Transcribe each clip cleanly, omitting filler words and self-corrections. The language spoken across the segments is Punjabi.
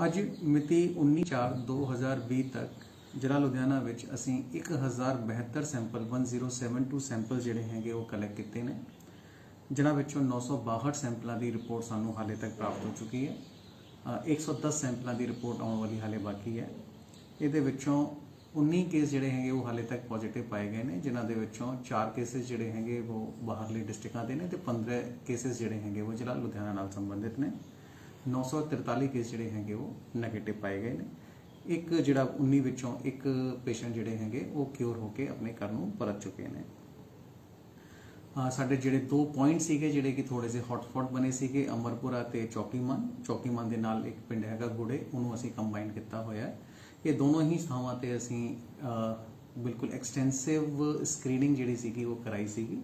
ਅੱਜ ਮਿਤੀ 19/4/2020 ਤੱਕ ਜ਼ਿਲ੍ਹਾ ਲੁਧਿਆਣਾ ਵਿੱਚ ਅਸੀਂ 1072 ਸੈਂਪਲ 1072 ਸੈਂਪਲ ਜਿਹੜੇ ਹੈਗੇ ਉਹ ਕਲੈਕਟ ਕੀਤੇ ਨੇ, ਜਿਨ੍ਹਾਂ ਵਿੱਚੋਂ 962 ਸੈਂਪਲਾਂ ਦੀ ਰਿਪੋਰਟ ਸਾਨੂੰ ਹਾਲੇ ਤੱਕ ਪ੍ਰਾਪਤ ਹੋ ਚੁੱਕੀ ਹੈ। 110 ਸੈਂਪਲਾਂ ਦੀ ਰਿਪੋਰਟ ਆਉਣ ਵਾਲੀ ਹਾਲੇ ਬਾਕੀ ਹੈ। ਇਹਦੇ ਵਿੱਚੋਂ 19 ਕੇਸ ਜਿਹੜੇ ਹੈਗੇ ਉਹ ਹਾਲੇ ਤੱਕ ਪੋਜ਼ਿਟਿਵ ਪਾਏ ਗਏ ਨੇ, ਜਿਨ੍ਹਾਂ ਦੇ ਵਿੱਚੋਂ 4 ਕੇਸਿਸ ਜਿਹੜੇ ਹੈਗੇ ਉਹ ਬਾਹਰਲੇ ਡਿਸਟ੍ਰਿਕਟਾਂ ਦੇ ਨੇ ਤੇ 15 ਕੇਸਿਸ ਜਿਹੜੇ ਹੈਗੇ ਉਹ ਜ਼ਿਲ੍ਹਾ ਲੁਧਿਆਣਾ ਨਾਲ ਸੰਬੰਧਿਤ ਨੇ। 943 ਕੇਸ ਜਿਹੜੇ ਹੈਗੇ ਉਹ ਨੈਗੇਟਿਵ ਪਾਏ ਗਏ ਨੇ। ਇੱਕ ਜਿਹੜਾ 19 ਵਿੱਚੋਂ ਇੱਕ ਪੇਸ਼ੈਂਟ ਜਿਹੜੇ ਹੈਗੇ ਉਹ ਕਿਉਰ ਹੋ ਕੇ ਆਪਣੇ ਘਰ ਨੂੰ ਪਰਤ ਚੁੱਕੇ ਨੇ। ਸਾਡੇ ਜਿਹੜੇ 2 ਪੁਆਇੰਟ ਸੀਗੇ ਜਿਹੜੇ ਕਿ ਥੋੜੇ ਜਿਹੇ ਹੌਟਸਪੌਟ ਬਣੇ ਸੀਗੇ, ਅਮਰਪੁਰਾ ਤੇ ਚੌਕੀਮਾਨ ਦੇ ਨਾਲ ਇੱਕ ਪਿੰਡ ਹੈਗਾ ਗੁੜੇ, ਉਹਨੂੰ ਅਸੀਂ ਕੰਬਾਈਨ ਕੀਤਾ ਹੋਇਆ ਹੈ। ਇਹ ਦੋਨੋਂ ਹੀ ਥਾਵਾਂ ਤੇ ਅਸੀਂ ਬਿਲਕੁਲ ਐਕਸਟੈਂਸਿਵ ਸਕਰੀਨਿੰਗ ਜਿਹੜੀ ਸੀਗੀ ਉਹ ਕਰਾਈ ਸੀਗੀ।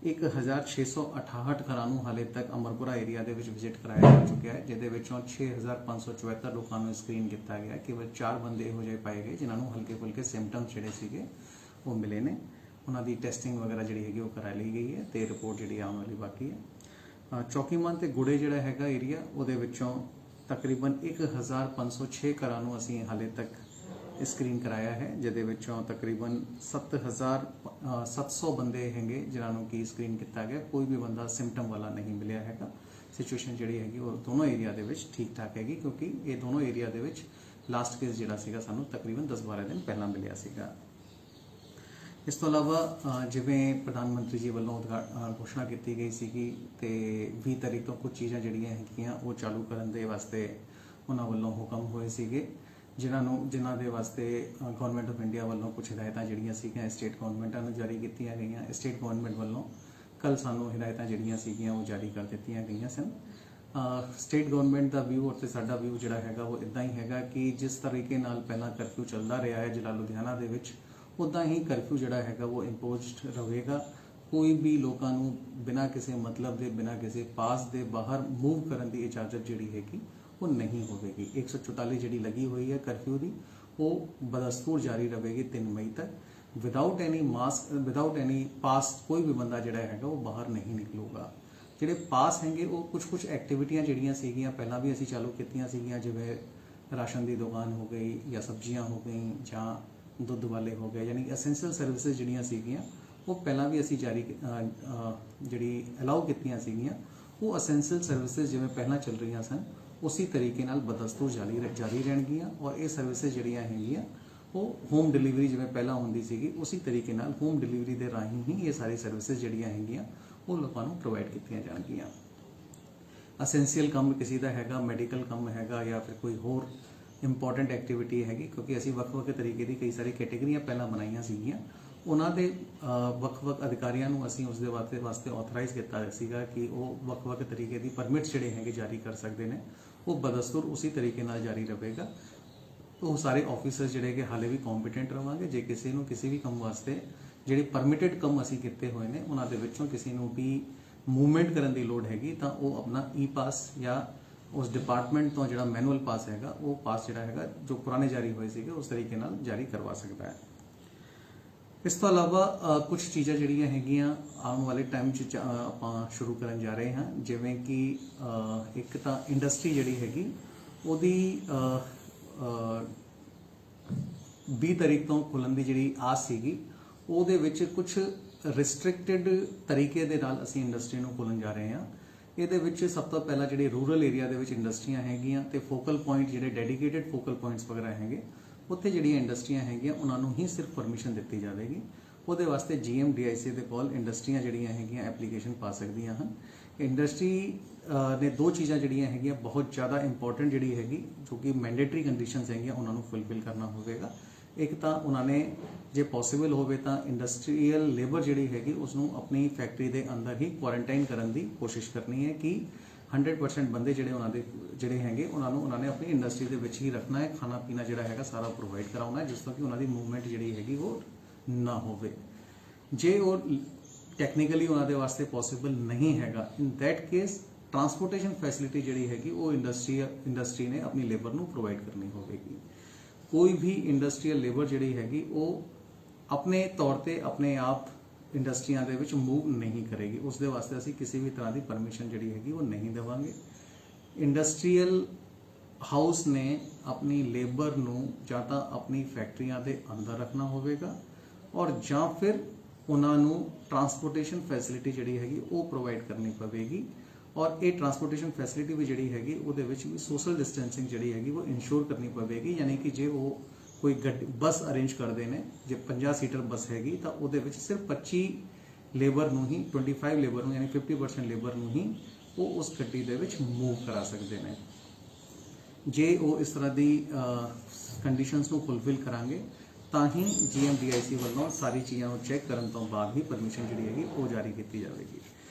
1668 ਘਰਾਂ ਨੂੰ ਹਾਲੇ ਤੱਕ ਅਮਰਪੁਰਾ ਏਰੀਆ ਦੇ ਵਿੱਚ ਵਿਜ਼ਿਟ ਕਰਾਇਆ ਜਾ ਚੁੱਕਿਆ ਹੈ, ਜਿਹਦੇ ਵਿੱਚੋਂ 6574 ਲੋਕਾਂ ਨੂੰ ਸਕਰੀਨ ਕੀਤਾ ਗਿਆ। ਕੇਵਲ 4 ਬੰਦੇ ਇਹੋ ਜਿਹੇ ਪਾਏ ਗਏ ਜਿਨ੍ਹਾਂ ਨੂੰ ਹਲਕੇ ਫੁਲਕੇ ਸਿੰਪਟਮਸ ਜਿਹੜੇ ਸੀਗੇ ਉਹ ਮਿਲੇ ਨੇ। ਉਹਨਾਂ ਦੀ ਟੈਸਟਿੰਗ ਵਗੈਰਾ ਜਿਹੜੀ ਹੈਗੀ ਉਹ ਕਰਾ ਲਈ ਗਈ ਹੈ ਤੇ ਰਿਪੋਰਟ ਜਿਹੜੀ ਆਉਣ ਵਾਲੀ ਬਾਕੀ ਹੈ। ਚੌਕੀਮਾਨ ਤੇ ਗੁੜੇ ਜਿਹੜਾ ਹੈਗਾ ਏਰੀਆ, ਉਹਦੇ ਵਿੱਚੋਂ ਤਕਰੀਬਨ 1506 ਘਰਾਂ ਨੂੰ ਅਸੀਂ ਹਾਲੇ ਤੱਕ ਸਕਰੀਨ ਕਰਾਇਆ ਹੈ, ਜਿਹਦੇ ਵਿੱਚੋਂ ਤਕਰੀਬਨ 7700 ਬੰਦੇ ਹੈਗੇ ਜਿਨ੍ਹਾਂ ਨੂੰ ਕੀ ਸਕਰੀਨ ਕੀਤਾ ਗਿਆ। ਕੋਈ ਵੀ ਬੰਦਾ ਸਿੰਪਟਮ ਵਾਲਾ ਨਹੀਂ ਮਿਲਿਆ ਹੈਗਾ। ਸਿਚੁਏਸ਼ਨ ਜਿਹੜੀ ਹੈਗੀ ਉਹ ਦੋਨੋਂ ਏਰੀਆ ਦੇ ਵਿੱਚ ਠੀਕ ਠਾਕ ਹੈਗੀ, ਕਿਉਂਕਿ ਇਹ ਦੋਨੋਂ ਏਰੀਆ ਦੇ ਵਿੱਚ ਲਾਸਟ ਕੇਸ ਜਿਹੜਾ ਸੀਗਾ ਸਾਨੂੰ ਤਕਰੀਬਨ 10-12 ਦਿਨ ਪਹਿਲਾਂ ਮਿਲਿਆ ਸੀਗਾ। ਇਸ ਤੋਂ ਇਲਾਵਾ ਜਿਵੇਂ ਪ੍ਰਧਾਨ ਮੰਤਰੀ ਜੀ ਵੱਲੋਂ ਘੋਸ਼ਣਾ ਕੀਤੀ ਗਈ ਸੀਗੀ ਤੇ 20 ਤਾਰੀਖ ਤੋਂ ਕੁਝ ਚੀਜ਼ਾਂ ਜਿਹੜੀਆਂ ਹੈਗੀਆਂ ਉਹ ਚਾਲੂ ਕਰਨ ਦੇ ਵਾਸਤੇ ਉਹਨਾਂ ਵੱਲੋਂ ਹੁਕਮ ਹੋਏ ਸੀਗੇ, ਜਿਨ੍ਹਾਂ ਦੇ ਵਾਸਤੇ ਗਵਰਨਮੈਂਟ ਆਫ ਇੰਡੀਆ ਵੱਲੋਂ ਕੁਝ ਹਦਾਇਤਾਂ ਜਿਹੜੀਆਂ ਸੀਗੀਆਂ ਸਟੇਟ ਗਵਰਨਮੈਂਟਾਂ ਨੂੰ ਜਾਰੀ ਕੀਤੀਆਂ ਗਈਆਂ। ਸਟੇਟ ਗਵਰਨਮੈਂਟ ਵੱਲੋਂ ਕੱਲ ਸਾਨੂੰ ਹਦਾਇਤਾਂ ਜਿਹੜੀਆਂ ਸੀਗੀਆਂ ਉਹ ਜਾਰੀ ਕਰ ਦਿੱਤੀਆਂ ਗਈਆਂ ਸਨ। ਸਟੇਟ ਗਵਰਨਮੈਂਟ ਦਾ ਵਿਊ ਅਤੇ ਸਾਡਾ ਵਿਊ ਜਿਹੜਾ ਹੈਗਾ ਉਹ ਇਦਾਂ ਹੀ ਹੈਗਾ ਕਿ ਜਿਸ ਤਰੀਕੇ ਨਾਲ ਪਹਿਲਾਂ ਕਰਫਿਊ ਚੱਲਦਾ ਰਿਹਾ ਹੈ ਜ਼ਿਲ੍ਹਾ ਲੁਧਿਆਣਾ ਦੇ ਵਿੱਚ, ਉੱਦਾਂ ਹੀ ਕਰਫਿਊ ਜਿਹੜਾ ਹੈਗਾ ਉਹ ਇੰਪੋਜ਼ਡ ਰਹੇਗਾ। ਕੋਈ ਵੀ ਲੋਕਾਂ ਨੂੰ ਬਿਨਾਂ ਕਿਸੇ ਮਤਲਬ ਦੇ, ਬਿਨਾਂ ਕਿਸੇ ਪਾਸ ਦੇ ਬਾਹਰ ਮੂਵ ਕਰਨ ਦੀ ਇਜਾਜ਼ਤ ਜਿਹੜੀ ਹੈਗੀ ਉਹ ਨਹੀਂ ਹੋਵੇਗੀ। 144 ਜਿਹੜੀ ਲੱਗੀ ਹੋਈ ਹੈ ਕਰਫਿਊ ਦੀ, ਉਹ ਬਦਸਤੂਰ ਜਾਰੀ ਰਹੇਗੀ 3 ਮਈ ਤੱਕ। Without any mask, without any pass ਕੋਈ ਵੀ ਬੰਦਾ ਜਿਹੜਾ ਹੈਗਾ ਉਹ ਬਾਹਰ ਨਹੀਂ ਨਿਕਲੂਗਾ। ਜਿਹੜੇ ਪਾਸ ਹੈਗੇ ਉਹ ਕੁਝ ਐਕਟੀਵਿਟੀਆਂ ਜਿਹੜੀਆਂ ਸੀਗੀਆਂ ਪਹਿਲਾਂ ਵੀ ਅਸੀਂ ਚਾਲੂ ਕੀਤੀਆਂ ਸੀਗੀਆਂ, ਜਿਵੇਂ ਰਾਸ਼ਨ ਦੀ ਦੁਕਾਨ ਹੋ ਗਈ ਜਾਂ ਸਬਜ਼ੀਆਂ ਹੋ ਗਈ ਜਾਂ ਦੁੱਧ ਵਾਲੇ ਹੋ ਗਏ, ਯਾਨੀ ਐਸੈਂਸ਼ੀਅਲ ਸਰਵਿਸਿਜ਼ ਜਿਹੜੀਆਂ ਸੀਗੀਆਂ ਉਹ ਪਹਿਲਾਂ ਵੀ ਅਸੀਂ ਜਿਹੜੀ ਅਲਾਉ ਕੀਤੀਆਂ ਸੀਗੀਆਂ। ਉਹ ਐਸੈਂਸ਼ੀਅਲ ਸਰਵਿਸਿਜ਼ ਜਿਵੇਂ ਪਹਿਲਾਂ ਚੱਲ ਰਹੀਆਂ ਸਨ ਉਸੇ ਤਰੀਕੇ ਨਾਲ ਬਦਸਤੂਰ ਜਾਰੀ ਰਹਿਣਗੀਆਂ, ਔਰ ਇਹ ਸਰਵਿਸਿਜ਼ ਜਿਹੜੀਆਂ ਹੈਗੀਆਂ ਉਹ ਹੋਮ ਡਿਲੀਵਰੀ ਜਿਵੇਂ ਪਹਿਲਾਂ ਹੁੰਦੀ ਸੀਗੀ ਉਸੇ ਤਰੀਕੇ ਨਾਲ ਹੋਮ ਡਿਲੀਵਰੀ ਦੇ ਰਾਹੀਂ ਹੀ ਇਹ ਸਾਰੀ ਸਰਵਿਸਿਜ਼ ਜਿਹੜੀਆਂ ਹੈਗੀਆਂ ਉਹ ਲੋਕਾਂ ਨੂੰ ਪ੍ਰੋਵਾਈਡ ਕੀਤੀਆਂ ਜਾਣਗੀਆਂ। ਐਸੈਂਸ਼ੀਅਲ ਕੰਮ ਕਿਸੇ ਦਾ ਹੈਗਾ, ਮੈਡੀਕਲ ਕੰਮ ਹੈਗਾ ਜਾਂ ਫਿਰ ਕੋਈ ਹੋਰ ਇੰਪੋਰਟੈਂਟ ਐਕਟੀਵਿਟੀ ਹੈਗੀ, ਕਿਉਂਕਿ ਅਸੀਂ ਵੱਖ-ਵੱਖ ਤਰੀਕੇ ਦੀ ਕਈ ਸਾਰੀ ਕੈਟੇਗਰੀਆਂ ਪਹਿਲਾਂ ਬਣਾਈਆਂ ਸੀਗੀਆਂ। ਉਹਨਾਂ ਦੇ ਵੱਖ-ਵੱਖ ਅਧਿਕਾਰੀਆਂ ਨੂੰ ਅਸੀਂ ਉਸ ਦੇ ਵਾਸਤੇ ਆਥੋਰਾਈਜ਼ ਕੀਤਾ ਸੀਗਾ ਕਿ ਉਹ ਵੱਖ-ਵੱਖ ਤਰੀਕੇ ਦੀ ਪਰਮਿਟਸ ਜਿਹੜੇ ਹੈਗੇ ਜਾਰੀ ਕਰ ਸਕਦੇ ਨੇ। ਉਹ ਬਦਸਤੂਰ ਉਸੇ ਤਰੀਕੇ ਨਾਲ ਜਾਰੀ ਰਹੇਗਾ। ਉਹ ਸਾਰੇ ਆਫਿਸਰਸ ਜਿਹੜੇ ਕਿ ਹਾਲੇ ਵੀ ਕੰਪੀਟੈਂਟ ਰਵਾਂਗੇ। ਜੇ ਕਿਸੇ ਨੂੰ ਕਿਸੇ ਵੀ ਕੰਮ ਵਾਸਤੇ ਜਿਹੜੇ ਪਰਮਿਟਡ ਕੰਮ ਅਸੀਂ ਕੀਤੇ ਹੋਏ ਨੇ ਉਹਨਾਂ ਦੇ ਵਿੱਚੋਂ ਕਿਸੇ ਨੂੰ ਵੀ ਮੂਵਮੈਂਟ ਕਰਨ ਦੀ ਲੋੜ ਹੈਗੀ ਤਾਂ ਉਹ ਆਪਣਾ ਪਾਸ ਜਾਂ ਉਸ ਡਿਪਾਰਟਮੈਂਟ ਤੋਂ ਜਿਹੜਾ ਮੈਨੂਅਲ ਪਾਸ ਹੈਗਾ ਉਹ ਪਾਸ ਜਿਹੜਾ ਹੈਗਾ ਜੋ ਪੁਰਾਣੇ ਜਾਰੀ ਹੋਏ ਸੀਗੇ ਉਸ ਤਰੀਕੇ ਨਾਲ ਜਾਰੀ ਕਰਵਾ ਸਕਦਾ ਹੈ। ਇਸ ਤੋਂ ਇਲਾਵਾ ਕੁਝ ਚੀਜ਼ਾਂ ਜਿਹੜੀਆਂ ਹੈਗੀਆਂ ਆਉਣ ਵਾਲੇ ਟਾਈਮ 'ਚ ਆਪਾਂ ਸ਼ੁਰੂ ਕਰਨ ਜਾ ਰਹੇ ਹਾਂ, ਜਿਵੇਂ ਕਿ ਇੱਕ ਤਾਂ ਇੰਡਸਟਰੀ ਜਿਹੜੀ ਹੈਗੀ ਉਹਦੀ 20 ਤਾਰੀਖ ਤੋਂ ਖੁੱਲ੍ਹਣ ਦੀ ਜਿਹੜੀ ਆਸ ਸੀਗੀ, ਉਹਦੇ ਵਿੱਚ ਕੁਝ ਰਿਸਟ੍ਰਿਕਟਿਡ ਤਰੀਕੇ ਦੇ ਨਾਲ ਅਸੀਂ ਇੰਡਸਟਰੀ ਨੂੰ ਖੋਲ੍ਹਣ ਜਾ ਰਹੇ ਹਾਂ। ਇਹਦੇ ਵਿੱਚ ਸਭ ਤੋਂ ਪਹਿਲਾਂ ਜਿਹੜੇ ਰੂਰਲ ਏਰੀਆ ਦੇ ਵਿੱਚ ਇੰਡਸਟਰੀਆਂ ਹੈਗੀਆਂ ਤੇ ਫੋਕਲ ਪੁਆਇੰਟ ਜਿਹੜੇ ਡੈਡੀਕੇਟਿਡ ਫੋਕਲ ਪੁਆਇੰਟਸ ਵਗੈਰਾ ਹੈਗੇ, ਉੱਥੇ ਜਿਹੜੀਆਂ ਇੰਡਸਟਰੀਆਂ ਹੈਗੀਆਂ ਉਹਨਾਂ ਨੂੰ ਹੀ ਸਿਰਫ ਪਰਮਿਸ਼ਨ ਦਿੱਤੀ ਜਾਵੇਗੀ। ਉਹਦੇ ਵਾਸਤੇ GMDIC ਦੇ ਕੋਲ ਇੰਡਸਟਰੀਆਂ ਜਿਹੜੀਆਂ ਹੈਗੀਆਂ ਐਪਲੀਕੇਸ਼ਨ ਪਾ ਸਕਦੀਆਂ ਹਨ। ਇੰਡਸਟਰੀ ਨੇ 2 ਚੀਜ਼ਾਂ ਜਿਹੜੀਆਂ ਹੈਗੀਆਂ ਬਹੁਤ ਜ਼ਿਆਦਾ ਇੰਪੋਰਟੈਂਟ ਜਿਹੜੀ ਹੈਗੀ, ਜੋ ਕਿ ਮੈਂਡੇਟਰੀ ਕੰਡੀਸ਼ਨਸ ਹੈਗੀਆਂ ਉਹਨਾਂ ਨੂੰ ਫੁਲਫਿਲ ਕਰਨਾ ਹੋਵੇਗਾ। ਇੱਕ ਤਾਂ ਉਹਨਾਂ ਨੇ ਜੇ ਪੋਸੀਬਲ ਹੋਵੇ ਤਾਂ ਇੰਡਸਟਰੀਅਲ ਲੇਬਰ ਜਿਹੜੀ ਹੈਗੀ ਉਸ ਨੂੰ ਆਪਣੀ ਫੈਕਟਰੀ ਦੇ ਅੰਦਰ ਹੀ ਕੁਆਰੰਟਾਈਨ ਕਰਨ ਦੀ ਕੋਸ਼ਿਸ਼ ਕਰਨੀ ਹੈ ਕਿ 100% ਬੰਦੇ ਜਿਹੜੇ ਉਹਨਾਂ ਦੇ ਜਿਹੜੇ ਹੈਗੇ ਉਹਨਾਂ ਨੇ ਆਪਣੀ ਇੰਡਸਟਰੀ ਦੇ ਵਿੱਚ ਹੀ ਰੱਖਣਾ ਹੈ। ਖਾਣਾ ਪੀਣਾ ਜਿਹੜਾ ਹੈਗਾ ਸਾਰਾ ਪ੍ਰੋਵਾਈਡ ਕਰਾਉਣਾ ਹੈ, ਜਿਸ ਤੋਂ ਕਿ ਉਹਨਾਂ ਦੀ ਮੂਵਮੈਂਟ ਜਿਹੜੀ ਹੈਗੀ ਉਹ ਨਾ ਹੋਵੇ। ਜੇ ਉਹ ਟੈਕਨੀਕਲੀ ਉਹਨਾਂ ਦੇ ਵਾਸਤੇ ਪੋਸੀਬਲ ਨਹੀਂ ਹੈਗਾ, in that case transportation facility ਜਿਹੜੀ ਹੈਗੀ ਉਹ ਇੰਡਸਟਰੀ ਨੇ ਆਪਣੀ ਲੇਬਰ ਨੂੰ ਪ੍ਰੋਵਾਈਡ ਕਰਨੀ ਹੋਵੇਗੀ। ਕੋਈ ਵੀ ਇੰਡਸਟਰੀਅਲ ਲੇਬਰ ਜਿਹੜੀ ਹੈਗੀ ਉਹ ਆਪਣੇ ਤੌਰ ਤੇ ਆਪਣੇ ਆਪ ਇੰਡਸਟਰੀਆਂ ਦੇ ਵਿੱਚ ਮੂਵ ਨਹੀਂ ਕਰੇਗੀ। ਉਸ ਦੇ ਵਾਸਤੇ ਅਸੀਂ ਕਿਸੇ ਵੀ ਤਰ੍ਹਾਂ ਦੀ ਪਰਮਿਸ਼ਨ ਜਿਹੜੀ ਹੈਗੀ ਉਹ ਨਹੀਂ ਦੇਵਾਂਗੇ। ਇੰਡਸਟਰੀਅਲ ਹਾਊਸ ਨੇ ਆਪਣੀ ਲੇਬਰ ਨੂੰ ਜਾਂ ਤਾਂ ਆਪਣੀ ਫੈਕਟਰੀਆਂ ਦੇ ਅੰਦਰ ਰੱਖਣਾ ਹੋਵੇਗਾ ਔਰ ਜਾਂ ਫਿਰ ਉਹਨਾਂ ਨੂੰ ਟਰਾਂਸਪੋਰਟੇਸ਼ਨ ਫੈਸਿਲਿਟੀ ਜਿਹੜੀ ਹੈਗੀ ਉਹ ਪ੍ਰੋਵਾਈਡ ਕਰਨੀ ਪਵੇਗੀ। ਔਰ ਇਹ ਟਰਾਂਸਪੋਰਟੇਸ਼ਨ ਫੈਸਿਲਿਟੀ ਵੀ ਜਿਹੜੀ ਹੈਗੀ ਉਹਦੇ ਵਿੱਚ ਵੀ ਸੋਸ਼ਲ ਡਿਸਟੈਂਸਿੰਗ ਜਿਹੜੀ ਹੈਗੀ ਉਹ ਇਨਸ਼ੋਰ ਕਰਨੀ ਪਵੇਗੀ। ਯਾਨੀ ਕਿ ਜੇ ਉਹ ਕੋਈ ਬੱਸ ਅਰੇਂਜ ਕਰਦੇ ਨੇ, ਜੇ 50 ਸੀਟਰ ਬੱਸ ਹੈਗੀ ਤਾਂ ਉਹਦੇ ਵਿੱਚ ਸਿਰਫ 25 ਲੇਬਰ ਨੂੰ ਹੀ 25 ਲੇਬਰ ਨੂੰ ਯਾਨੀ 50% ਲੇਬਰ ਨੂੰ ਹੀ ਉਹ ਉਸ ਗੱਡੀ ਦੇ ਵਿੱਚ ਮੂਵ ਕਰਾ ਸਕਦੇ ਨੇ। ਜੇ ਉਹ ਇਸ ਤਰ੍ਹਾਂ ਦੀ ਕੰਡੀਸ਼ਨਸ ਨੂੰ ਫੁਲਫਿਲ ਕਰਾਂਗੇ ਤਾਂ ਹੀ GMDIC ਵੱਲੋਂ ਸਾਰੀ ਚੀਜ਼ਾਂ ਨੂੰ ਚੈੱਕ ਕਰਨ ਤੋਂ ਬਾਅਦ ਹੀ ਪਰਮਿਸ਼ਨ ਜਿਹੜੀ ਹੈਗੀ ਉਹ ਜਾਰੀ ਕੀਤੀ ਜਾਵੇਗੀ।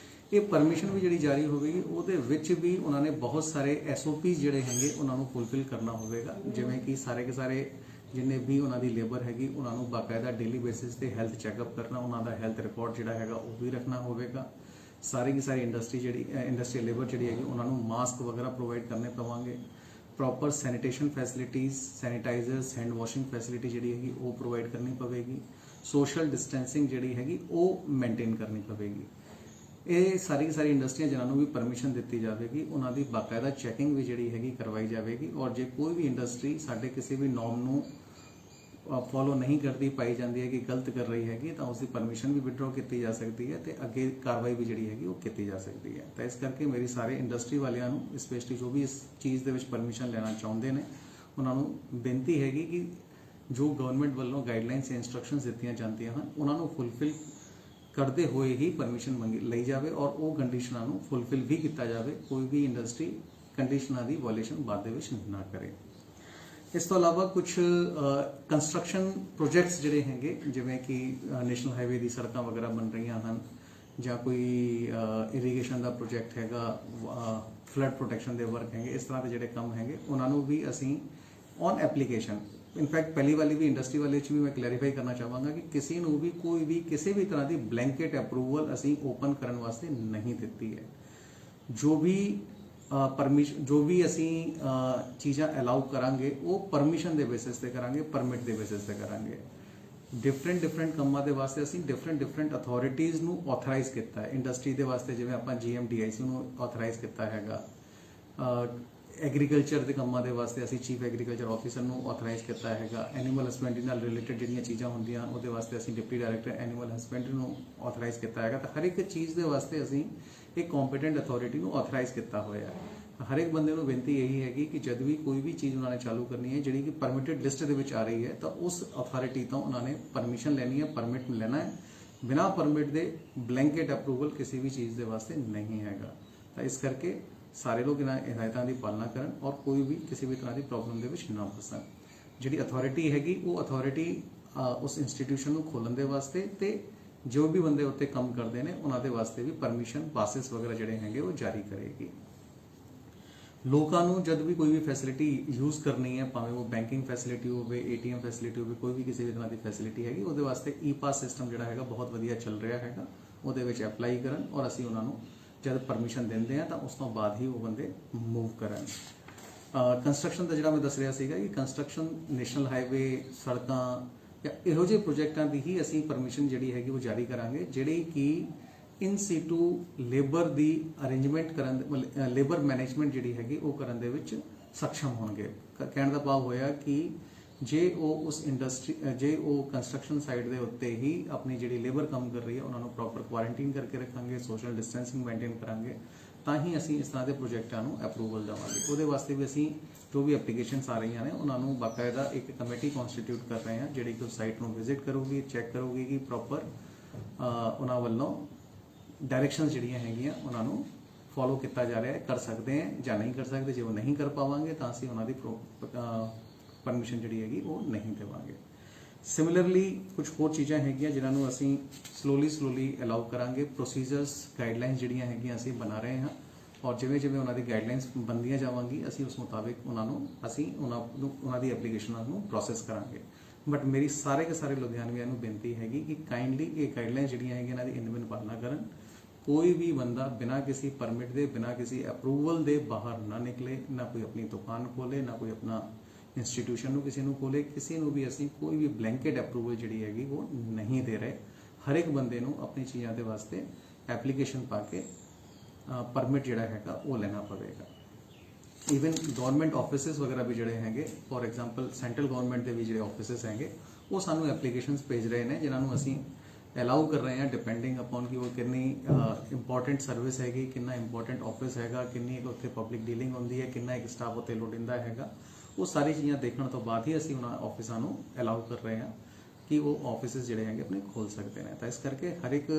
ਇਹ ਪਰਮਿਸ਼ਨ ਵੀ ਜਿਹੜੀ ਜਾਰੀ ਹੋਵੇਗੀ ਉਹਦੇ ਵਿੱਚ ਵੀ ਉਹਨਾਂ ਨੇ ਬਹੁਤ ਸਾਰੇ SOPs ਜਿਹੜੇ ਹੈਗੇ ਉਹਨਾਂ ਨੂੰ ਫੁਲਫਿਲ ਕਰਨਾ ਹੋਵੇਗਾ। ਜਿਵੇਂ ਕਿ ਸਾਰੇ ਕੇ ਸਾਰੇ ਜਿੰਨੇ ਵੀ ਉਹਨਾਂ ਦੀ ਲੇਬਰ ਹੈਗੀ ਉਹਨਾਂ ਨੂੰ ਬਾਕਾਇਦਾ ਡੇਲੀ ਬੇਸਿਸ ਤੇ ਹੈਲਥ ਚੈੱਕਅਪ ਕਰਨਾ, ਉਹਨਾਂ ਦਾ ਹੈਲਥ ਰਿਕਾਰਡ ਜਿਹੜਾ ਹੈਗਾ ਉਹ ਵੀ ਰੱਖਣਾ ਹੋਵੇਗਾ। ਸਾਰੀ ਕੀ ਸਾਰੀ ਇੰਡਸਟਰੀਅਲ ਲੇਬਰ ਜਿਹੜੀ ਹੈਗੀ ਉਹਨਾਂ ਨੂੰ ਮਾਸਕ ਵਗੈਰਾ ਪ੍ਰੋਵਾਈਡ ਕਰਨੇ ਪਵਾਂਗੇ। Proper sanitation facilities, sanitizers, hand washing facility ਜਿਹੜੀ ਹੈਗੀ ਉਹ ਪ੍ਰੋਵਾਈਡ ਕਰਨੀ ਪਵੇਗੀ। ਸੋਸ਼ਲ ਡਿਸਟੈਂਸਿੰਗ ਜਿਹੜੀ ਹੈਗੀ ਉਹ ਮੇਨਟੇਨ ਕਰਨੀ ਪਵੇਗੀ। ਇਹ ਸਾਰੀ ਇੰਡਸਟਰੀਆਂ ਜਿਨ੍ਹਾਂ ਨੂੰ ਵੀ ਪਰਮਿਸ਼ਨ ਦਿੱਤੀ ਜਾਵੇਗੀ ਉਹਨਾਂ ਦੀ ਬਾਕਾਇਦਾ ਚੈਕਿੰਗ ਵੀ ਜਿਹੜੀ ਹੈਗੀ ਕਰਵਾਈ ਜਾਵੇਗੀ। ਔਰ ਜੇ ਕੋਈ ਵੀ ਇੰਡਸਟਰੀ ਸਾਡੇ ਕਿਸੇ ਵੀ ਨੋਰਮ ਨੂੰ ਫੋਲੋ ਨਹੀਂ ਕਰਦੀ ਪਾਈ ਜਾਂਦੀ ਹੈ ਕਿ ਗਲਤ ਕਰ ਰਹੀ ਹੈਗੀ ਤਾਂ ਉਸ ਦੀ ਪਰਮਿਸ਼ਨ ਵੀ ਵਿਡਰੋ ਕੀਤੀ ਜਾ ਸਕਦੀ ਹੈ ਤੇ ਅੱਗੇ ਕਾਰਵਾਈ ਵੀ ਜਿਹੜੀ ਹੈਗੀ ਉਹ ਕੀਤੀ ਜਾ ਸਕਦੀ ਹੈ। ਤਾਂ ਇਸ ਕਰਕੇ ਮੇਰੀ ਸਾਰੇ ਇੰਡਸਟਰੀ ਵਾਲਿਆਂ ਨੂੰ ਸਪੈਸ਼ਲੀ ਜੋ ਵੀ ਇਸ ਚੀਜ਼ ਦੇ ਵਿੱਚ ਪਰਮਿਸ਼ਨ ਲੈਣਾ ਚਾਹੁੰਦੇ ਨੇ ਉਹਨਾਂ ਨੂੰ ਬੇਨਤੀ ਹੈਗੀ ਕਿ ਜੋ ਗਵਰਨਮੈਂਟ ਵੱਲੋਂ ਗਾਈਡਲਾਈਨਸ ਜਾਂ ਇੰਸਟਰਕਸ਼ਨਸ ਦਿੱਤੀਆਂ ਜਾਂਦੀਆਂ ਹਨ ਉਹਨਾਂ ਨੂੰ ਫੁਲਫਿਲ ਕਰਦੇ ਹੋਏ ਹੀ ਪਰਮਿਸ਼ਨ ਲਈ ਜਾਵੇ ਔਰ ਉਹ ਕੰਡੀਸ਼ਨਾਂ ਨੂੰ ਫੁਲਫਿਲ ਵੀ ਕੀਤਾ ਜਾਵੇ। ਕੋਈ ਵੀ ਇੰਡਸਟਰੀ ਕੰਡੀਸ਼ਨਾਂ ਦੀ ਵਾਇਓਲੇਸ਼ਨ ਬਾਅਦ ਦੇ ਵਿੱਚ ਨਾ ਕਰੇ। ਇਸ ਤੋਂ ਇਲਾਵਾ ਕੁਝ ਕੰਸਟਰਕਸ਼ਨ ਪ੍ਰੋਜੈਕਟਸ ਜਿਹੜੇ ਹੈਗੇ ਜਿਵੇਂ ਕਿ ਨੈਸ਼ਨਲ ਹਾਈਵੇ ਦੀ ਸੜਕਾਂ ਵਗੈਰਾ ਬਣ ਰਹੀਆਂ ਹਨ ਜਾਂ ਕੋਈ ਇਰੀਗੇਸ਼ਨ ਦਾ ਪ੍ਰੋਜੈਕਟ ਹੈਗਾ, ਫਲੱਡ ਪ੍ਰੋਟੈਕਸ਼ਨ ਦੇ ਵਰਕ ਹੈਗੇ, ਇਸ ਤਰ੍ਹਾਂ ਦੇ ਜਿਹੜੇ ਕੰਮ ਹੈਗੇ ਉਹਨਾਂ ਨੂੰ ਵੀ ਅਸੀਂ ਔਨ ਐਪਲੀਕੇਸ਼ਨ ਇਨਫੈਕਟ ਪਹਿਲੀ ਵਾਲੀ ਵੀ ਇੰਡਸਟਰੀ ਵਾਲੇ 'ਚ ਵੀ ਮੈਂ ਕਲੈਰੀਫਾਈ ਕਰਨਾ ਚਾਹਾਂਗਾ ਕਿ ਕਿਸੇ ਨੂੰ ਵੀ ਕੋਈ ਵੀ ਕਿਸੇ ਵੀ ਤਰ੍ਹਾਂ ਦੀ ਬਲੈਂਕੇਟ ਅਪਰੂਵਲ ਅਸੀਂ ਓਪਨ ਕਰਨ ਵਾਸਤੇ ਨਹੀਂ ਦਿੱਤੀ ਹੈ। ਜੋ ਵੀ ਅਸੀਂ ਚੀਜ਼ਾਂ ਅਲਾਉ ਕਰਾਂਗੇ ਉਹ ਪਰਮਿਸ਼ਨ ਦੇ ਬੇਸਿਸ ਤੇ ਕਰਾਂਗੇ, ਪਰਮਿਟ ਦੇ ਬੇਸਿਸ ਤੇ ਕਰਾਂਗੇ। ਡਿਫਰੈਂਟ ਕੰਮਾਂ ਦੇ ਵਾਸਤੇ ਅਸੀਂ ਡਿਫਰੈਂਟ ਅਥਾਰਟੀਜ਼ ਨੂੰ ਆਥੋਰਾਈਜ਼ ਕੀਤਾ ਹੈ। ਇੰਡਸਟਰੀ ਦੇ ਵਾਸਤੇ ਜਿਵੇਂ ਆਪਾਂ GMDIC ਨੂੰ ਆਥੋਰਾਈਜ਼ ਕੀਤਾ ਹੈਗਾ। ਐਗਰੀਕਲਚਰ ਦੇ ਕੰਮਾਂ ਦੇ ਵਾਸਤੇ ਅਸੀਂ ਚੀਫ ਐਗਰੀਕਲਚਰ ਆਫੀਸਰ ਨੂੰ ਆਥੋਰਾਈਜ਼ ਕੀਤਾ ਹੈਗਾ। ਐਨੀਮਲ ਹਸਬੈਂਡਰੀ ਨਾਲ ਰਿਲੇਟਡ ਜਿਹੜੀਆਂ ਚੀਜ਼ਾਂ ਹੁੰਦੀਆਂ ਉਹਦੇ ਵਾਸਤੇ ਅਸੀਂ ਡਿਪਟੀ ਡਾਇਰੈਕਟਰ ਐਨੀਮਲ ਹਸਬੈਂਡਰੀ ਨੂੰ ਆਥੋਰਾਈਜ਼ ਕੀਤਾ ਹੈਗਾ। ਤਾਂ ਹਰ ਇੱਕ ਚੀਜ਼ ਦੇ ਵਾਸਤੇ ਅਸੀਂ ਇੱਕ ਕੰਪੀਟੈਂਟ ਅਥਾਰਟੀ ਨੂੰ ਆਥੋਰਾਈਜ਼ ਕੀਤਾ ਹੋਇਆ ਹੈ। ਹਰ ਇੱਕ ਬੰਦੇ ਨੂੰ ਬੇਨਤੀ ਇਹੀ ਹੈਗੀ ਕਿ ਜਦ ਵੀ ਕੋਈ ਵੀ ਚੀਜ਼ ਉਹਨਾਂ ਨੇ ਚਾਲੂ ਕਰਨੀ ਹੈ ਜਿਹੜੀ ਕਿ ਪਰਮਿਟਡ ਲਿਸਟ ਦੇ ਵਿੱਚ ਆ ਰਹੀ ਹੈ ਤਾਂ ਉਸ ਅਥਾਰਟੀ ਤੋਂ ਉਹਨਾਂ ਨੇ ਪਰਮਿਸ਼ਨ ਲੈਣੀ ਹੈ, ਪਰਮਿਟ ਲੈਣਾ ਹੈ। ਬਿਨਾਂ ਪਰਮਿਟ ਦੇ ਬਲੈਂਕੇਟ ਅਪਰੂਵਲ ਕਿਸੇ ਵੀ ਚੀਜ਼ ਦੇ ਵਾਸਤੇ ਨਹੀਂ ਹੈਗਾ। ਤਾਂ ਇਸ ਕਰਕੇ ਸਾਰੇ ਲੋਕ ਇਹਨਾਂ ਹਦਾਇਤਾਂ ਦੀ ਪਾਲਣਾ ਕਰਨ ਔਰ ਕੋਈ ਵੀ ਕਿਸੇ ਵੀ ਤਰ੍ਹਾਂ ਦੀ ਪ੍ਰੋਬਲਮ ਦੇ ਵਿੱਚ ਨਾ ਫਸਣ। ਜਿਹੜੀ ਅਥਾਰਟੀ ਹੈਗੀ ਉਹ ਅਥਾਰਟੀ ਉਸ ਇੰਸਟੀਟਿਊਸ਼ਨ ਨੂੰ ਖੋਲਣ ਦੇ ਵਾਸਤੇ ਤੇ ਜੋ ਵੀ ਬੰਦੇ ਉੱਤੇ ਕੰਮ ਕਰਦੇ ਨੇ ਉਹਨਾਂ ਦੇ ਵਾਸਤੇ ਵੀ ਪਰਮਿਸ਼ਨ ਪਾਸਿਸ ਵਗੈਰਾ ਜਿਹੜੇ ਹੈਗੇ ਉਹ ਜਾਰੀ ਕਰੇਗੀ। ਲੋਕਾਂ ਨੂੰ ਜਦ ਵੀ ਕੋਈ ਵੀ ਫੈਸਿਲਿਟੀ ਯੂਜ਼ ਕਰਨੀ ਹੈ, ਭਾਵੇਂ ਉਹ ਬੈਂਕਿੰਗ ਫੈਸਿਲਿਟੀ ਹੋਵੇ, ATM ਫੈਸਿਲਿਟੀ ਹੋਵੇ, ਕੋਈ ਵੀ ਕਿਸੇ ਵੀ ਤਰ੍ਹਾਂ ਦੀ ਫੈਸਿਲਿਟੀ ਹੈਗੀ ਉਹਦੇ ਵਾਸਤੇ E-Pass ਸਿਸਟਮ ਜਿਹੜਾ ਹੈਗਾ ਬਹੁਤ ਵਧੀਆ ਚੱਲ ਰਿਹਾ ਹੈਗਾ। ਉਹਦੇ ਵਿੱਚ ਅਪਲਾਈ ਕਰਨ ਔਰ ਅਸੀਂ ਉਹਨਾਂ ਨੂੰ ਜਦ ਪਰਮਿਸ਼ਨ ਦਿੰਦੇ ਆ ਤਾਂ ਉਸ ਤੋਂ ਬਾਅਦ ਹੀ ਉਹ ਬੰਦੇ ਮੂਵ ਕਰਨ। ਕੰਸਟਰਕਸ਼ਨ ਦਾ ਜਿਹੜਾ ਮੈਂ ਦੱਸ ਰਿਹਾ ਸੀਗਾ ਕਿ ਕੰਸਟਰਕਸ਼ਨ ਨੈਸ਼ਨਲ ਹਾਈਵੇ, ਸੜਕਾਂ ਜਾਂ ਇਹੋ ਜਿਹੇ ਪ੍ਰੋਜੈਕਟਾਂ ਦੀ ਹੀ ਅਸੀਂ ਪਰਮਿਸ਼ਨ ਜਿਹੜੀ ਹੈਗੀ ਉਹ ਜਾਰੀ ਕਰਾਂਗੇ ਜਿਹੜੀ ਕਿ ਇਨ ਸੀਟੂ ਲੇਬਰ ਦੀ ਅਰੇਂਜਮੈਂਟ ਕਰਨ, ਲੇਬਰ ਮੈਨੇਜਮੈਂਟ ਜਿਹੜੀ ਹੈਗੀ ਉਹ ਕਰਨ ਦੇ ਵਿੱਚ ਸક્ષਮ ਹੋਣਗੇ। ਕਹਿਣ ਦਾ ਭਾਵ ਹੋਇਆ ਕਿ ਜੇ ਉਹ ਕੰਸਟਰਕਸ਼ਨ ਸਾਈਟ ਦੇ ਉੱਤੇ ਹੀ ਆਪਣੀ ਜਿਹੜੀ ਲੇਬਰ ਕੰਮ ਕਰ ਰਹੀ ਹੈ ਉਹਨਾਂ ਨੂੰ ਪ੍ਰੋਪਰ ਕੁਆਰੰਟਾਈਨ ਕਰਕੇ ਰੱਖਾਂਗੇ, ਸੋਸ਼ਲ ਡਿਸਟੈਂਸਿੰਗ ਮੇਨਟੇਨ ਕਰਾਂਗੇ ਤਾਂ ਹੀ ਅਸੀਂ ਇਸ ਤਰ੍ਹਾਂ ਦੇ ਪ੍ਰੋਜੈਕਟਾਂ ਨੂੰ ਅਪਰੂਵਲ ਦੇਵਾਂਗੇ। ਉਹਦੇ ਵਾਸਤੇ ਵੀ ਅਸੀਂ ਜੋ ਵੀ ਐਪਲੀਕੇਸ਼ਨਸ ਆ ਰਹੀਆਂ ਨੇ ਉਹਨਾਂ ਨੂੰ ਬਾਕਾਇਦਾ ਇੱਕ ਕਮੇਟੀ ਕਨਸਟੀਟਿਊਟ ਕਰ ਰਹੇ ਹਾਂ ਜਿਹੜੀ ਕਿ ਉਸ ਸਾਈਟ ਨੂੰ ਵਿਜ਼ਿਟ ਕਰੂਗੀ, ਚੈੱਕ ਕਰੂਗੀ ਕਿ ਪ੍ਰੋਪਰ ਉਹਨਾਂ ਵੱਲੋਂ ਡਾਇਰੈਕਸ਼ਨਸ ਜਿਹੜੀਆਂ ਹੈਗੀਆਂ ਉਹਨਾਂ ਨੂੰ ਫੋਲੋ ਕੀਤਾ ਜਾ ਰਿਹਾ ਹੈ, ਕਰ ਸਕਦੇ ਹੈ ਜਾਂ ਨਹੀਂ ਕਰ ਸਕਦੇ। ਜੇ ਉਹ ਨਹੀਂ ਕਰ ਪਾਵਾਂਗੇ ਤਾਂ ਅਸੀਂ ਉਹਨਾਂ ਦੀ ਪਰਮਿਸ਼ਨ ਜਿਹੜੀ ਹੈਗੀ ਉਹ ਨਹੀਂ ਦੇਵਾਂਗੇ। ਸਿਮਿਲਰਲੀ ਕੁਝ ਹੋਰ ਚੀਜ਼ਾਂ ਹੈਗੀਆਂ ਜਿਨ੍ਹਾਂ ਨੂੰ ਅਸੀਂ ਸਲੋਲੀ ਅਲਾਉ ਕਰਾਂਗੇ। ਪ੍ਰੋਸੀਜਰਸ, ਗਾਈਡਲਾਈਨਸ ਜਿਹੜੀਆਂ ਹੈਗੀਆਂ ਅਸੀਂ ਬਣਾ ਰਹੇ ਹਾਂ ਔਰ ਜਿਵੇਂ ਉਹਨਾਂ ਦੀ ਗਾਈਡਲਾਈਨਸ ਬਣਦੀਆਂ ਜਾਵਾਂਗੀ ਅਸੀਂ ਉਸ ਮੁਤਾਬਿਕ ਉਹਨਾਂ ਦੀ ਐਪਲੀਕੇਸ਼ਨਾਂ ਨੂੰ ਪ੍ਰੋਸੈਸ ਕਰਾਂਗੇ। ਬਟ ਮੇਰੀ ਸਾਰੇ ਕੇ ਸਾਰੇ ਲੁਧਿਆਣਵੀਆਂ ਨੂੰ ਬੇਨਤੀ ਹੈਗੀ ਕਿ ਕਾਈਂਡਲੀ ਇਹ ਗਾਈਡਲਾਈਨਸ ਜਿਹੜੀਆਂ ਹੈਗੀਆਂ ਇਹਨਾਂ ਦੀ ਇਨਵਿਨ ਪਾਲਣਾ ਕਰਨ। ਕੋਈ ਵੀ ਬੰਦਾ ਬਿਨਾਂ ਕਿਸੇ ਪਰਮਿਟ ਦੇ, ਬਿਨਾਂ ਕਿਸੇ ਅਪਰੂਵਲ ਦੇ ਬਾਹਰ ਨਾ ਨਿਕਲੇ, ਨਾ ਕੋਈ ਆਪਣੀ ਦੁਕਾਨ ਖੋਲੇ, ਨਾ ਕੋਈ ਆਪਣਾ ਇੰਸਟੀਟਿਊਸ਼ਨ ਨੂੰ ਕਿਸੇ ਨੂੰ ਖੋਲੇ। ਕਿਸੇ ਨੂੰ ਵੀ ਅਸੀਂ ਕੋਈ ਵੀ ਬਲੈਂਕੇਟ ਅਪਰੂਵਲ ਜਿਹੜੀ ਹੈਗੀ ਉਹ ਨਹੀਂ ਦੇ ਰਹੇ। ਹਰ ਇੱਕ ਬੰਦੇ ਨੂੰ ਆਪਣੀ ਚੀਜ਼ਾਂ ਦੇ ਵਾਸਤੇ ਐਪਲੀਕੇਸ਼ਨ ਪਾ ਕੇ ਪਰਮਿਟ ਜਿਹੜਾ ਹੈਗਾ ਉਹ ਲੈਣਾ ਪਵੇਗਾ। ਈਵਨ ਗਵਰਨਮੈਂਟ ਆਫਿਸਿਸ ਵਗੈਰਾ ਵੀ ਜਿਹੜੇ ਹੈਗੇ, ਫੋਰ ਐਗਜ਼ਾਮਪਲ ਸੈਂਟਰਲ ਗਵਰਨਮੈਂਟ ਦੇ ਵੀ ਜਿਹੜੇ ਆਫਿਸਿਸ ਹੈਗੇ ਉਹ ਸਾਨੂੰ ਐਪਲੀਕੇਸ਼ਨਸ ਭੇਜ ਰਹੇ ਨੇ ਜਿਨ੍ਹਾਂ ਨੂੰ ਅਸੀਂ ਅਲਾਉ ਕਰ ਰਹੇ ਹਾਂ ਡਿਪੈਂਡਿੰਗ ਅਪਨ ਕਿ ਉਹ ਕਿੰਨੀ ਇੰਪੋਰਟੈਂਟ ਸਰਵਿਸ ਹੈਗੀ, ਕਿੰਨਾ ਇੰਪੋਰਟੈਂਟ ਆਫਿਸ ਹੈਗਾ, ਕਿੰਨੀ ਇੱਕ ਉੱਥੇ ਪਬਲਿਕ ਡੀਲਿੰਗ ਹੁੰਦੀ ਹੈ, ਕਿੰਨਾ ਇੱਕ ਸਟਾਫ ਉੱਤੇ ਲੋੜੀਂਦਾ ਹੈਗਾ। ਉਹ ਸਾਰੀ ਚੀਜ਼ਾਂ ਦੇਖਣ ਤੋਂ ਬਾਅਦ ਹੀ ਅਸੀਂ ਉਹਨਾਂ ਆਫਿਸਾਂ ਨੂੰ ਅਲਾਉ ਕਰ ਰਹੇ ਹਾਂ ਕਿ ਉਹ ਆਫਿਸਿਸ ਜਿਹੜੇ ਹੈਗੇ ਆਪਣੇ ਖੋਲ ਸਕਦੇ ਨੇ। ਤਾਂ ਇਸ ਕਰਕੇ ਹਰ ਇੱਕ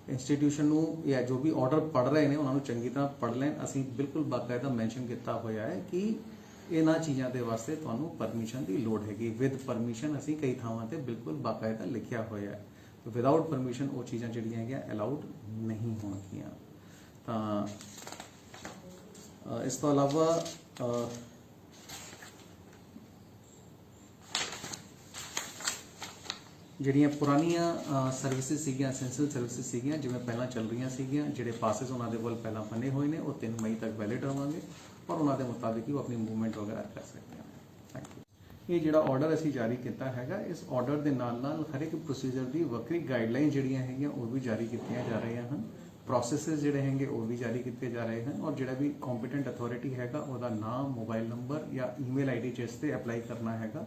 ਇੰਸਟੀਟਿਊਸ਼ਨ ਨੂੰ ਜਾਂ ਜੋ ਵੀ ਆਰਡਰ ਪੜ੍ਹ ਰਹੇ ਨੇ ਉਹਨਾਂ ਨੂੰ ਚੰਗੀ ਤਰ੍ਹਾਂ ਪੜ੍ਹ ਲੈਣ। ਅਸੀਂ ਬਿਲਕੁਲ ਬਾਕਾਇਦਾ ਮੈਂਸ਼ਨ ਕੀਤਾ ਹੋਇਆ ਹੈ ਕਿ ਇਹਨਾਂ ਚੀਜ਼ਾਂ ਦੇ ਵਾਸਤੇ ਤੁਹਾਨੂੰ ਪਰਮਿਸ਼ਨ ਦੀ ਲੋੜ ਹੈਗੀ। ਵਿਦ ਪਰਮਿਸ਼ਨ ਅਸੀਂ ਕਈ ਥਾਵਾਂ ਤੇ ਬਿਲਕੁਲ ਬਾਕਾਇਦਾ ਲਿਖਿਆ ਹੋਇਆ ਹੈ। ਵਿਦਆਊਟ ਪਰਮਿਸ਼ਨ ਉਹ ਚੀਜ਼ਾਂ ਜਿਹੜੀਆਂ ਹੈਗੀਆਂ ਅਲਾਉਡ ਨਹੀਂ ਹੋਣਗੀਆਂ। ਤਾਂ ਇਸ ਤੋਂ ਇਲਾਵਾ ਜਿਹੜੀਆਂ ਪੁਰਾਣੀਆਂ ਸਰਵਿਸਿਜ਼ ਸੀਗੀਆਂ, ਐਸੈਂਸ਼ੀਅਲ ਸਰਵਿਸਿਜ਼ ਸੀਗੀਆਂ, ਜਿਵੇਂ ਪਹਿਲਾਂ ਚੱਲ ਰਹੀਆਂ ਸੀਗੀਆਂ, ਜਿਹੜੇ ਪਾਸਿਸ ਉਹਨਾਂ ਦੇ ਕੋਲ ਪਹਿਲਾਂ ਬਣੇ ਹੋਏ ਨੇ ਉਹ 3 ਮਈ ਤੱਕ ਵੈਲਿਡ ਹੋਵਾਂਗੇ ਔਰ ਉਹਨਾਂ ਦੇ ਮੁਤਾਬਿਕ ਹੀ ਉਹ ਆਪਣੀ ਮੂਵਮੈਂਟ ਵਗੈਰਾ ਕਰ ਸਕਦੇ ਹਨ। Thank you. ਇਹ ਜਿਹੜਾ ਆਰਡਰ ਅਸੀਂ ਜਾਰੀ ਕੀਤਾ ਹੈਗਾ, ਇਸ ਆਰਡਰ ਦੇ ਨਾਲ ਹਰ ਇੱਕ ਪ੍ਰੋਸੀਜਰ ਦੀ ਵੱਖਰੀ ਗਾਈਡਲਾਈਨ ਜਿਹੜੀਆਂ ਹੈਗੀਆਂ ਉਹ ਵੀ ਜਾਰੀ ਕੀਤੀਆਂ ਜਾ ਰਹੀਆਂ ਹਨ। ਪ੍ਰੋਸੈਸਸ ਜਿਹੜੇ ਹੈਗੇ ਉਹ ਵੀ ਜਾਰੀ ਕੀਤੇ ਜਾ ਰਹੇ ਹਨ ਔਰ ਜਿਹੜਾ ਵੀ ਕੰਪੀਟੈਂਟ ਅਥਾਰਟੀ ਹੈਗਾ ਉਹਦਾ ਨਾਮ, ਮੋਬਾਈਲ ਨੰਬਰ ਜਾਂ ਈਮੇਲ ਆਈਡੀ ਜਿਸ ਤੇ ਅਪਲਾਈ ਕਰਨਾ ਹੈਗਾ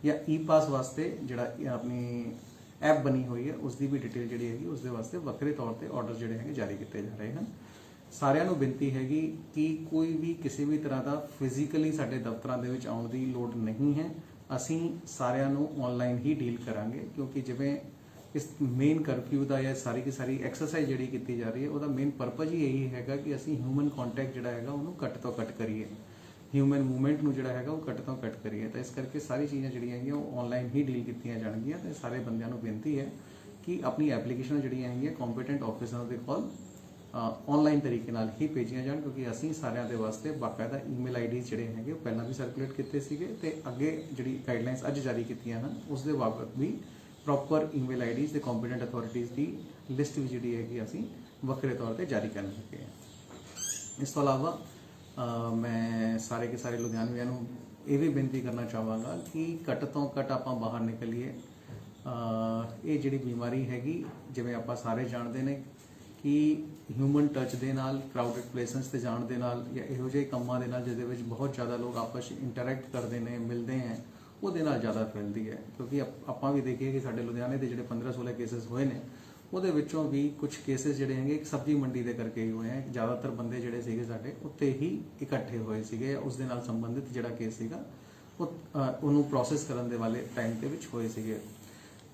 ਜਾਂ ਈ-ਪਾਸ ਵਾਸਤੇ ਜਿਹੜਾ ਆਪਣੀ ਐਪ ਬਣੀ ਹੋਈ ਹੈ ਉਸ ਦੀ ਵੀ ਡਿਟੇਲ ਜਿਹੜੀ ਹੈਗੀ ਉਸ ਦੇ ਵਾਸਤੇ ਵੱਖਰੇ ਤੌਰ ਤੇ ਆਰਡਰ ਜਿਹੜੇ ਹੈਗੇ ਜਾਰੀ ਕੀਤੇ ਜਾ ਰਹੇ ਹਨ। ਸਾਰਿਆਂ ਨੂੰ ਬੇਨਤੀ ਹੈਗੀ ਕਿ ਕੋਈ ਵੀ ਕਿਸੇ ਵੀ ਤਰ੍ਹਾਂ ਦਾ ਫਿਜ਼ੀਕਲੀ ਸਾਡੇ ਦਫ਼ਤਰਾਂ ਦੇ ਵਿੱਚ ਆਉਣ ਦੀ ਲੋੜ ਨਹੀਂ ਹੈ। ਅਸੀਂ ਸਾਰਿਆਂ ਨੂੰ ਆਨਲਾਈਨ ਹੀ ਡੀਲ ਕਰਾਂਗੇ ਕਿਉਂਕਿ ਜਿਵੇਂ ਇਸ ਮੇਨ ਕਰਫਿਊ ਦਾ ਜਾਂ ਸਾਰੀ ਦੀ ਸਾਰੀ ਐਕਸਰਸਾਈਜ਼ ਜਿਹੜੀ ਕੀਤੀ ਜਾ ਰਹੀ ਹੈ ਉਹਦਾ ਮੇਨ ਪਰਪਸ ਹੀ ਇਹੀ ਹੈਗਾ ਕਿ ਅਸੀਂ ਹਿਊਮਨ ਕੰਟੈਕਟ ਜਿਹੜਾ ਹੈਗਾ ਉਹਨੂੰ ਘੱਟ ਤੋਂ ਘੱਟ ਕਰੀਏ, ਹਿਊਮਨ ਮੂਵਮੈਂਟ ਨੂੰ ਜਿਹੜਾ ਹੈਗਾ ਉਹ ਘੱਟ ਤੋਂ ਘੱਟ ਕਰੀਏ। ਤਾਂ ਇਸ ਕਰਕੇ ਸਾਰੀ ਚੀਜ਼ਾਂ ਜਿਹੜੀਆਂ ਹੈਗੀਆਂ ਉਹ ਆਨਲਾਈਨ ਹੀ ਡੀਲ ਕੀਤੀਆਂ ਜਾਣਗੀਆਂ। ਤੇ ਸਾਰੇ ਬੰਦਿਆਂ ਨੂੰ ਬੇਨਤੀ ਹੈ ਕਿ ਆਪਣੀ ਐਪਲੀਕੇਸ਼ਨ ਜਿਹੜੀਆਂ ਹੈਗੀਆਂ ਕੰਪੀਟੈਂਟ ਆਫਿਸਰਾਂ ਦੇ ਕੋਲ ਆਨਲਾਈਨ ਤਰੀਕੇ ਨਾਲ ਹੀ ਭੇਜੀਆਂ ਜਾਣ ਕਿਉਂਕਿ ਅਸੀਂ ਸਾਰਿਆਂ ਦੇ ਵਾਸਤੇ ਬਾਕਾਇਦਾ ਈਮੇਲ ਆਈਡੀ ਜਿਹੜੇ ਹੈਗੇ ਉਹ ਪਹਿਲਾਂ ਵੀ ਸਰਕੂਲੇਟ ਕੀਤੇ ਸੀਗੇ ਤੇ ਅੱਗੇ ਜਿਹੜੀ ਗਾਈਡਲਾਈਨਸ ਅੱਜ ਜਾਰੀ ਕੀਤੀਆਂ ਹਨ ਉਸ ਦੇ ਬਾਬਤ ਵੀ ਪ੍ਰੋਪਰ ਈਮੇਲ ਆਈਡੀਜ਼ ਤੇ ਕੰਪੀਟੈਂਟ ਅਥਾਰਟੀਜ਼ ਦੀ ਲਿਸਟ ਵੀ ਜਿਹੜੀ ਹੈਗੀ ਅਸੀਂ ਵੱਖਰੇ ਤੌਰ ਤੇ ਜਾਰੀ ਕਰਨ ਲੱਗੇ ਹਾਂ। ਇਸ ਤੋਂ ਇਲਾਵਾ ਮੈਂ ਸਾਰੇ ਕੇ ਸਾਰੇ ਲੁਧਿਆਣਵੀਆਂ ਨੂੰ ਇਹ ਵੀ ਬੇਨਤੀ ਕਰਨਾ ਚਾਹਾਂਗਾ ਕਿ ਘੱਟ ਤੋਂ ਘੱਟ ਆਪਾਂ ਬਾਹਰ ਨਿਕਲੀਏ। ਇਹ ਜਿਹੜੀ ਬਿਮਾਰੀ ਹੈਗੀ ਜਿਵੇਂ ਆਪਾਂ ਸਾਰੇ ਜਾਣਦੇ ਨੇ ਕਿ ਹਿਊਮਨ ਟੱਚ ਦੇ ਨਾਲ, ਕਰਾਊਡਡ ਪਲੇਸਿਸ ਤੇ ਜਾਣ ਦੇ ਨਾਲ ਜਾਂ ਇਹੋ ਜਿਹੇ ਕੰਮਾਂ ਦੇ ਨਾਲ ਜਿਹਦੇ ਵਿੱਚ ਬਹੁਤ ਜ਼ਿਆਦਾ ਲੋਕ ਆਪਸ ਵਿੱਚ ਇੰਟਰੈਕਟ ਕਰਦੇ ਨੇ, ਮਿਲਦੇ ਹੈ, ਉਹਦੇ ਨਾਲ ਜ਼ਿਆਦਾ ਫੈਲਦੀ ਹੈ। ਕਿਉਂਕਿ ਆਪਾਂ ਵੀ ਦੇਖੀਏ ਕਿ ਸਾਡੇ ਲੁਧਿਆਣੇ ਦੇ ਜਿਹੜੇ 15-16 ਕੇਸਿਸ ਹੋਏ ਨੇ ਉਹਦੇ ਵਿੱਚੋਂ ਵੀ ਕੁਝ ਕੇਸਿਸ ਜਿਹੜੇ ਹੈਗੇ ਇੱਕ ਸਬਜ਼ੀ ਮੰਡੀ ਦੇ ਕਰਕੇ ਹੀ ਹੋਏ ਹੈ। ਜ਼ਿਆਦਾਤਰ ਬੰਦੇ ਜਿਹੜੇ ਸੀਗੇ ਸਾਡੇ ਉੱਤੇ ਹੀ ਇਕੱਠੇ ਹੋਏ ਸੀਗੇ, ਉਸ ਦੇ ਨਾਲ ਸੰਬੰਧਿਤ ਜਿਹੜਾ ਕੇਸ ਸੀਗਾ ਉਹਨੂੰ ਪ੍ਰੋਸੈਸ ਕਰਨ ਦੇ ਵਾਲੇ ਟਾਈਮ ਦੇ ਵਿੱਚ ਹੋਏ ਸੀਗੇ।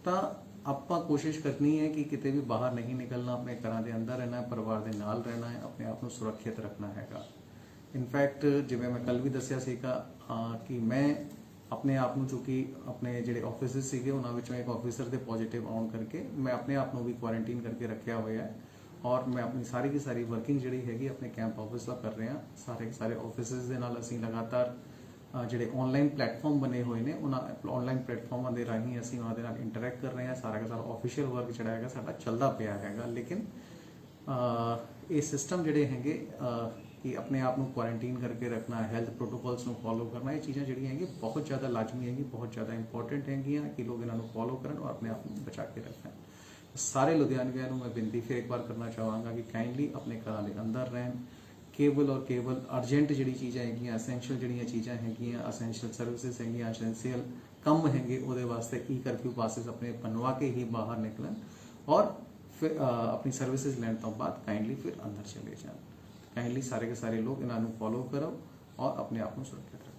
ਤਾਂ ਆਪਾਂ ਕੋਸ਼ਿਸ਼ ਕਰਨੀ ਹੈ ਕਿ ਕਿਤੇ ਵੀ ਬਾਹਰ ਨਹੀਂ ਨਿਕਲਣਾ, ਆਪਣੇ ਘਰਾਂ ਦੇ ਅੰਦਰ ਰਹਿਣਾ, ਪਰਿਵਾਰ ਦੇ ਨਾਲ ਰਹਿਣਾ ਹੈ, ਆਪਣੇ ਆਪ ਨੂੰ ਸੁਰੱਖਿਅਤ ਰੱਖਣਾ ਹੈਗਾ। ਇਨਫੈਕਟ ਜਿਵੇਂ ਮੈਂ ਕੱਲ ਵੀ ਦੱਸਿਆ ਸੀਗਾ ਕਿ ਮੈਂ ਆਪਣੇ ਆਪ ਨੂੰ ਚੂੰਕਿ ਆਪਣੇ ਜਿਹੜੇ ਆਫਿਸਿਸ ਸੀਗੇ ਉਹਨਾਂ ਵਿੱਚੋਂ ਇੱਕ ਆਫਿਸਰ ਦੇ ਪੋਜ਼ਿਟਿਵ ਆਉਣ ਕਰਕੇ ਮੈਂ ਆਪਣੇ ਆਪ ਨੂੰ ਵੀ ਕੁਆਰੰਟਾਈਨ ਕਰਕੇ ਰੱਖਿਆ ਹੋਇਆ ਹੈ ਔਰ ਮੈਂ ਆਪਣੀ ਸਾਰੀ ਦੀ ਸਾਰੀ ਵਰਕਿੰਗ ਜਿਹੜੀ ਹੈਗੀ ਆਪਣੇ ਕੈਂਪ ਆਫਿਸ ਦਾ ਕਰ ਰਿਹਾ। ਸਾਰੇ ਆਫਿਸਿਸ ਦੇ ਨਾਲ ਅਸੀਂ ਲਗਾਤਾਰ ਜਿਹੜੇ ਆਨਲਾਈਨ ਪਲੇਟਫਾਰਮ ਬਣੇ ਹੋਏ ਨੇ ਉਹਨਾਂ ਆਨਲਾਈਨ ਪਲੇਟਫਾਰਮਾਂ ਦੇ ਰਾਹੀਂ ਅਸੀਂ ਉਹਨਾਂ ਦੇ ਨਾਲ ਇੰਟਰੈਕਟ ਕਰ ਰਹੇ ਹਾਂ। ਸਾਰਾ ਆਫੀਸ਼ੀਅਲ ਵਰਕ ਜਿਹੜਾ ਹੈਗਾ ਸਾਡਾ ਚੱਲਦਾ ਪਿਆ ਹੈਗਾ। ਲੇਕਿਨ ਇਹ ਸਿਸਟਮ ਜਿਹੜੇ ਹੈਗੇ ਕਿ ਆਪਣੇ ਆਪ ਨੂੰ ਕੁਆਰੰਟਾਈਨ ਕਰਕੇ ਰੱਖਣਾ, ਹੈਲਥ ਪ੍ਰੋਟੋਕੋਲਸ ਨੂੰ ਫੋਲੋ ਕਰਨਾ, ਇਹ ਚੀਜ਼ਾਂ ਜਿਹੜੀਆਂ ਹੈਗੀਆਂ ਬਹੁਤ ਜ਼ਿਆਦਾ ਲਾਜ਼ਮੀ ਹੈਗੀ, ਬਹੁਤ ਜ਼ਿਆਦਾ ਇੰਪੋਰਟੈਂਟ ਹੈਗੀਆਂ ਕਿ ਲੋਕ ਇਹਨਾਂ ਨੂੰ ਫੋਲੋ ਕਰਨ ਔਰ ਆਪਣੇ ਆਪ ਨੂੰ ਬਚਾ ਕੇ ਰੱਖਣ। ਸਾਰੇ ਲੁਧਿਆਣਵੀਆਂ ਨੂੰ ਮੈਂ ਬੇਨਤੀ ਫਿਰ ਇੱਕ ਵਾਰ ਕਰਨਾ ਚਾਹਾਂਗਾ ਕਿ ਕਾਈਂਡਲੀ ਆਪਣੇ ਘਰਾਂ ਦੇ ਅੰਦਰ ਰਹਿਣ। ਕੇਵਲ ਔਰ ਕੇਵਲ ਅਰਜੈਂਟ ਜਿਹੜੀ ਚੀਜ਼ਾਂ ਹੈਗੀਆਂ, ਐਸੈਂਸ਼ੀਅਲ ਜਿਹੜੀਆਂ ਚੀਜ਼ਾਂ ਹੈਗੀਆਂ, ਐਸੈਂਸ਼ੀਅਲ ਸਰਵਿਸਿਜ਼ ਹੈਗੀਆਂ, ਐਸੈਂਸ਼ੀਅਲ ਕੰਮ ਹੈਗੇ ਉਹਦੇ ਵਾਸਤੇ ਕਰਫਿਊ ਪਾਸਿਸ ਆਪਣੇ ਬਣਵਾ ਕੇ ਹੀ ਬਾਹਰ ਨਿਕਲਣ ਔਰ ਫਿਰ ਆਪਣੀ ਸਰਵਿਸਿਜ਼ ਲੈਣ ਤੋਂ ਬਾਅਦ ਕਾਈਂਡਲੀ ਫਿਰ ਅੰਦਰ ਚਲੇ ਜਾਣ। ਕਾਈਂਡਲੀ ਸਾਰੇ ਕੇ ਸਾਰੇ ਲੋग ਇਹਨਾਂ ਨੂੰ ਫੋਲੋ ਕਰੋ ਔਰ ਆਪਣੇ ਆਪ ਨੂੰ ਸੁਰੱਖਿਅਤ ਰੱਖੋ।